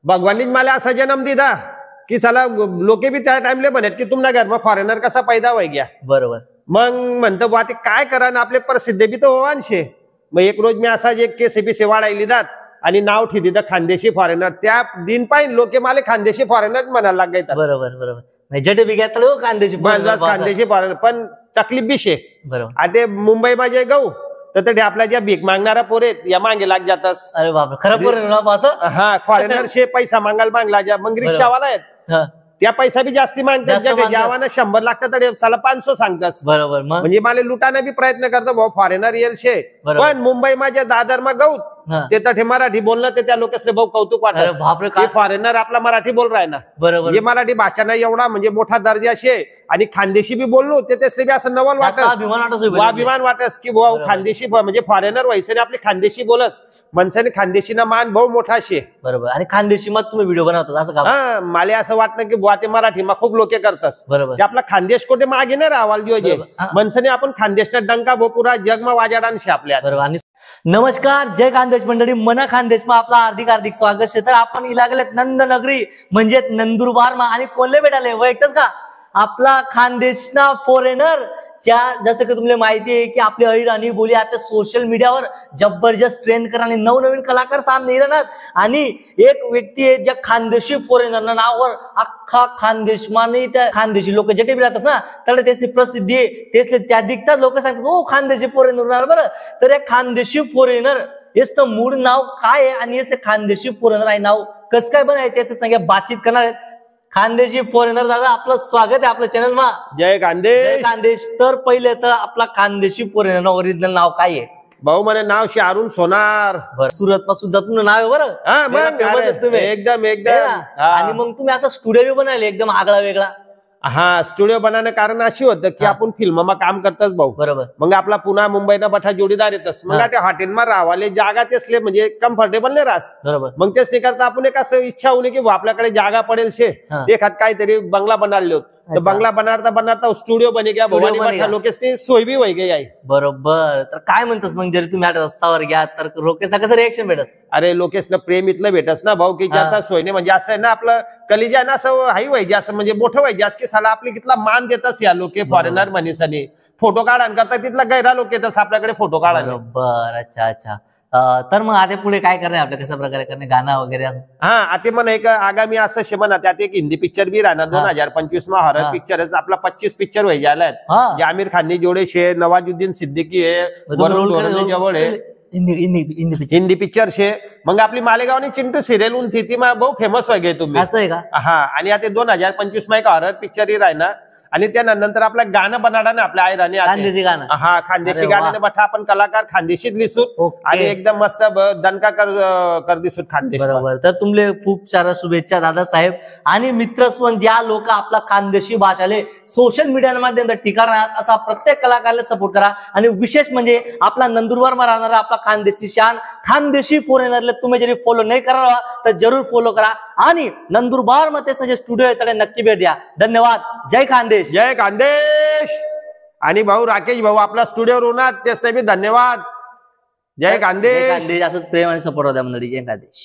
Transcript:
भगवाननीच मला असा जन्म दिला की साला लोके बी त्या टाइमले म्हणत की तुमना घरमा फॉरेनर कसा पैदा होई गया. बरोबर. मग म्हणतो बा ते काय करा ना आपले प्रसिद्ध बी तर होवानशे. मग एक रोज मी असा एक केसीपीसी वाढायली जात आणि नाव ठेवी तर खानदेशी फॉरेनर. त्या दिन पाहिजे लोके मला खानदेशी फॉरेनर म्हणायला लागायचं. बरोबर बरोबर. जटे बी घेतलं खानदेशी खानदेशी फॉरेनर. पण तकलीफ बी शे. बरोबर. आणि ते मुंबई माझे गहू तर आपल्या ज्या भीक मागणारा पोरे या मागे लाग जातस. अरे बापरे खरं पोरे. हा फॉरेनर शे पैसा मागायला मागला ज्या मग रिक्षावाला आहेत त्या पैसा बी जास्ती मागतात. जेवाना 100 लागतात तर साला 500 सांगतात. बरोबर. म्हणजे मला लुटाना बी प्रयत्न करतो भाऊ फॉरेनर येल शे. पण मुंबई माझ्या दादर मा गौत ते तठे मराठी बोलणं ते त्या लोकांना भाऊ कौतुक वाटत. फॉरेनर आपला मराठी बोल राय ना. बरोबर. मराठी भाषा नाही एवढा म्हणजे मोठा दर्जा शे आणि खानदेशी बी बोललो ते त्यासले बी असं नवल वाटत अभिमान वाटस की भाऊ खानदेशी म्हणजे फॉरेनर व्हायचं आपली खानदेशी बोलस मनसाने खानदेशीना मान भाऊ मोठा शे. बरोबर. आणि खानदेशी मग तुम्ही व्हिडिओ बनवतात असं का? हा मला असं वाटतं की बुवा ते मराठी मा खूप लोके करतस. बरोबर. आपला खानदेश कोठे मागे नाही राहाल जे मनसाने आपण खानदेशना डंका भो पुरा जगमा वाजाडान शे आपल्या. बरोबर. आणि नमस्कार जय खानदेश मंडळी मना खानदेश मा आपला हार्दिक स्वागत आहे. तर आपण इलागलेत नंदनगरी म्हणजे नंदुरबार मा आणि कोल्हे भेटाले व एकच का आपला खानदेशना फॉरेनर ज्या जसं की तुम्हाला माहिती आहे की आपली अहिराणी बोली आता सोशल मीडियावर जबरदस्त ट्रेंड करा आणि नवनवीन कलाकार सामने येणार. आणि एक व्यक्ती आहे ज्या खानदेशी फॉरेनर नावावर अख्खा खानदेश मा नाही त्या खानदेशी लोक जेटे बी राहतात ना तर त्याची प्रसिद्धी आहे. त्यासले त्या दिखतात लोक सांगतात ओ खानदेशी फॉरेनर. बरं तर या खानदेशी फॉरेनर याचं मूळ नाव काय आहे आणि याचं खानदेशी फॉरेनर आहे नाव कसं काय बनाय त्याचं संख्या बातचीत करणार आहेत. खानदेशी फॉरेनर दादा आपलं स्वागत आहे आपल्या चॅनल मा. जय खानदेश. जय खानदेश. तर पहिले तर आपला खानदेशी फॉरेनर ओरिजिनल नाव काय आहे? भाऊ म्हणे नाव शे अरुण सोनार. सुरत मा सुद्धा तुमचं नाव आहे बरं. तुम्ही एकदम आणि मग तुम्ही असं स्टुडिओ बनवले एकदम आगळा वेगळा. हा स्टुडिओ बनाने कारण अशी होतं की आपण फिल्ममा काम करतच भाऊ. बरोबर. मग आपला पुन्हा मुंबईना बठा जोडीदार येतस मग त्या हॉटेलमा राहावाले जागा तेसले म्हणजे कम्फर्टेबल नाही राहत. बरोबर. मग तेच करता आपण एक असं इच्छा होली की आपल्याकडे जागा पडेल शे ते खात काहीतरी बंगला बनाडले होत. तर बंगला बनाडता स्टुडिओ बने गया भवानी बठा लोकेसनी सोय बी होई गई. बरोबर. तर काय म्हणतस मग जरी तुम्ही आता रस्त्यावर घ्या तर लोकेशना कसं रिएक्शन भेटस? अरे लोकेशना प्रेम इथलं भेटस ना भाऊ की जाता सोयने म्हणजे असं आहे ना आपलं कलिजा आहे ना असं हाई व्हायचे असं म्हणजे मोठं व्हायचे असं की साला आपली कितला मान देतस या लोके फॉरेनर म्हणीसनी फोटो काढान करता तिथला गैरा लोक येतस आपल्याकडे फोटो काढा. बरोबर. अच्छा अच्छा. तर मग आता पुढे काय करणे आपल्या कशा प्रकारे करणे गाणं वगैरे असं? हा आता म्हणा एक आगामी असं शे म्हणा त्यात एक हिंदी पिक्चर बी राहणार 2025 मा हॉरर पिक्चर आपला 25 पिक्चर व्हायचे आलाय. आमिर खाननी जोडे शे नवाजुद्दीन सिद्दीकी आहे जवळ आहे हिंदी पिक्चर शे. मग आपली मालेगावनी चिंटू सिरियल उन थी बहु फेमस व्हाय गे तुम्ही असं आहे का? हा. आणि आता 2025 मा एक हॉरर पिक्चर ही राहणार आणि त्यानंतर आपलं गाणं बनाडा ना आपल्या आयराणी खानदेशी गाणं. हा खानदेशी गाण्याने बठा आपण कलाकार खानदेशीत दिसूत आणि एकदम मस्त दणका कर दिसूत खानदेश. बरोबर. तर तुमले खूप साऱ्या शुभेच्छा दादासाहेब. आणि मित्रस्वन ज्या लोक आपला खानदेशी भाषाले सोशल मीडिया माध्यमात टीका राहतात असा प्रत्येक कलाकाराला सपोर्ट करा. आणि विशेष म्हणजे आपला नंदुरबार मा राहणारा आपला खानदेशी शान खानदेशी फॉरेनरला तुम्ही जरी फॉलो नाही करा तर जरूर फॉलो करा. आणि नंदुरबार मध्ये जे स्टुडिओ आहे त्याला नक्की भेट द्या. धन्यवाद. जय खानदेश. जय खानदेश. आणि भाऊ राकेश भाऊ आपला स्टुडिओ रोनात त्यास बी धन्यवाद. जय खानदेश. असंच प्रेम आणि सपोर्ट होत्या मंडळी. जय खानदेश.